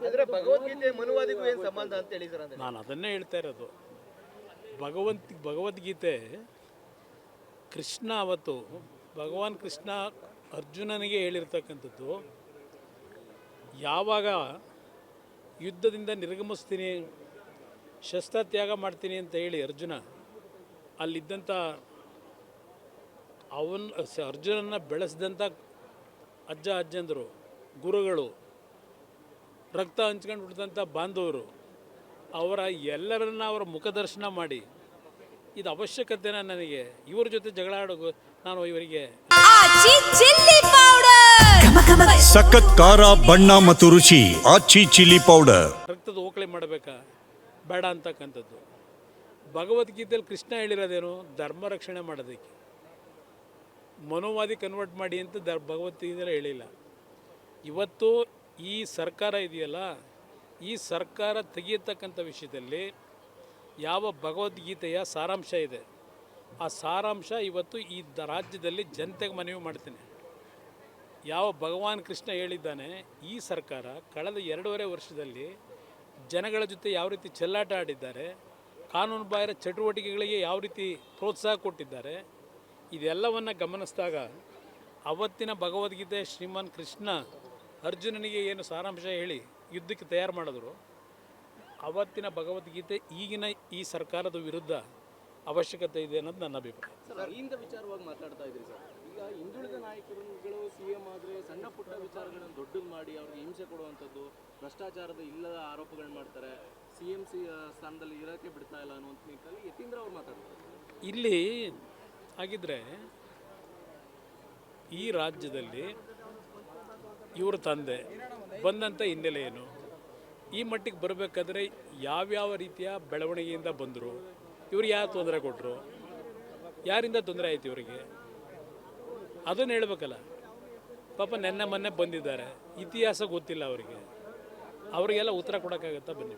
ಅಂದ್ರೆ ಭಗವದ್ಗೀತೆ ಮನುವಾದಿಗೂ ಏನು ಸಂಬಂಧ ಅಂತ ಹೇಳಿ ಸರ್ ಅಂದ್ರೆ ನಾನು ಅದನ್ನೇ ಹೇಳ್ತಾ ಇರೋದು. ಭಗವದ್ಗೀತೆ ಕೃಷ್ಣ ಅವತ್ತು ಭಗವಾನ್ ಕೃಷ್ಣ ಅರ್ಜುನನಿಗೆ ಹೇಳಿರ್ತಕ್ಕಂಥದ್ದು, ಯಾವಾಗ ಯುದ್ಧದಿಂದ ನಿರ್ಗಮಿಸ್ತೀನಿ, ಶಸ್ತ್ರತ್ಯಾಗ ಮಾಡ್ತೀನಿ ಅಂತ ಹೇಳಿ ಅರ್ಜುನ ಅಲ್ಲಿದ್ದಂಥ ಅರ್ಜುನನ್ನು ಬೆಳೆಸಿದಂಥ ಅಜ್ಜಂದರು, ಗುರುಗಳು, ರಕ್ತ ಹಂಚ್ಕೊಂಡು ಬಿಡ್ದಂಥ ಬಾಂಧವರು, ಅವರ ಎಲ್ಲರನ್ನ ಅವರ ಮುಖದರ್ಶನ ಮಾಡಿ ಇದು ಅವಶ್ಯಕತೆನ ನನಗೆ ಇವ್ರ ಜೊತೆ ಜಗಳ ಆಡೋದು ನಾನು ಇವರಿಗೆ ಸಖತ್ ಖಾರ ಬಣ್ಣ ಮತ್ತು ರುಚಿ ಆಚಿ ಚಿಲ್ಲಿ ಪೌಡರ್ ರಕ್ತದ ಓಕಳೆ ಮಾಡಬೇಕಾ ಬೇಡ ಅಂತಕ್ಕಂಥದ್ದು. ಭಗವದ್ಗೀತೆಯಲ್ಲಿ ಕೃಷ್ಣ ಹೇಳಿರೋದೇನು? ಧರ್ಮ ರಕ್ಷಣೆ ಮಾಡೋದಕ್ಕೆ. ಮನೋವಾದಿ ಕನ್ವರ್ಟ್ ಮಾಡಿ ಅಂತ ಭಗವದ್ಗೀತೆಯಲ್ಲಿ ಹೇಳಿಲ್ಲ. ಇವತ್ತು ಈ ಸರ್ಕಾರ ಇದೆಯಲ್ಲ, ಈ ಸರ್ಕಾರ ತೆಗೆಯತಕ್ಕಂಥ ವಿಷಯದಲ್ಲಿ ಯಾವ ಭಗವದ್ಗೀತೆಯ ಸಾರಾಂಶ ಇದೆ, ಆ ಸಾರಾಂಶ ಇವತ್ತು ಈ ರಾಜ್ಯದಲ್ಲಿ ಜನತೆಗೆ ಮನವಿ ಮಾಡ್ತೀನಿ. ಯಾವ ಭಗವಾನ್ ಕೃಷ್ಣ ಹೇಳಿದ್ದಾನೆ, ಈ ಸರ್ಕಾರ ಕಳೆದ 2.5 ವರ್ಷದಲ್ಲಿ ಜನಗಳ ಜೊತೆ ಯಾವ ರೀತಿ ಚೆಲ್ಲಾಟ ಆಡಿದ್ದಾರೆ, ಕಾನೂನು ಬಾಹಿರ ಚಟುವಟಿಕೆಗಳಿಗೆ ಯಾವ ರೀತಿ ಪ್ರೋತ್ಸಾಹ ಕೊಟ್ಟಿದ್ದಾರೆ, ಇದೆಲ್ಲವನ್ನು ಗಮನಿಸಿದಾಗ ಅವತ್ತಿನ ಭಗವದ್ಗೀತೆ ಶ್ರೀಮಾನ್ ಕೃಷ್ಣ ಅರ್ಜುನನಿಗೆ ಏನು ಸಾರಾಂಶ ಹೇಳಿ ಯುದ್ಧಕ್ಕೆ ತಯಾರು ಮಾಡಿದ್ರು, ಅವತ್ತಿನ ಭಗವದ್ಗೀತೆ ಈಗಿನ ಈ ಸರ್ಕಾರದ ವಿರುದ್ಧ ಅವಶ್ಯಕತೆ ಇದೆ ಅನ್ನೋದು ನನ್ನ ಅಭಿಪ್ರಾಯ. ಇಂಥ ವಿಚಾರವಾಗಿ ಮಾತಾಡ್ತಾ ಇದ್ರಿ ಸರ್. ಈಗ ಹಿಂದುಳಿದ ನಾಯಕರುಗಳು ಸಿಎಂ ಆದರೆ ಸಣ್ಣ ಪುಟ್ಟ ವಿಚಾರಗಳನ್ನು ದೊಡ್ಡದು ಮಾಡಿ ಅವ್ರಿಗೆ ಹಿಂಸೆ ಕೊಡುವಂಥದ್ದು, ಭ್ರಷ್ಟಾಚಾರದ ಇಲ್ಲದ ಆರೋಪಗಳು ಮಾಡ್ತಾರೆ, CM ಸ್ಥಾನದಲ್ಲಿ ಇರೋಕ್ಕೆ ಬಿಡ್ತಾ ಇಲ್ಲ ಅನ್ನುವಂಥ ನಿಟ್ಟಿನಲ್ಲಿ ಯತೀಂದ್ರ ಅವ್ರು ಮಾತಾಡ್ತಾರೆ. ಇಲ್ಲಿ ಹಾಗಿದ್ರೆ ಈ ರಾಜ್ಯದಲ್ಲಿ ಇವ್ರ ತಂದೆ ಬಂದಂಥ ಹಿನ್ನೆಲೆ ಏನು? ಈ ಮಟ್ಟಿಗೆ ಬರಬೇಕಾದ್ರೆ ಯಾವ್ಯಾವ ರೀತಿಯ ಬೆಳವಣಿಗೆಯಿಂದ ಬಂದರು, ಇವ್ರಿಗೆ ಯಾವ ತೊಂದರೆ ಕೊಟ್ಟರು, ಯಾರಿಂದ ತೊಂದರೆ ಆಯಿತು ಇವರಿಗೆ, ಅದನ್ನು ಹೇಳ್ಬೇಕಲ್ಲ. ಪಾಪ ಮೊನ್ನೆ ಬಂದಿದ್ದಾರೆ, ಇತಿಹಾಸ ಗೊತ್ತಿಲ್ಲ ಅವರಿಗೆಲ್ಲ ಉತ್ತರ ಕೊಡೋಕ್ಕಾಗತ್ತಾ? ಬನ್ನಿ.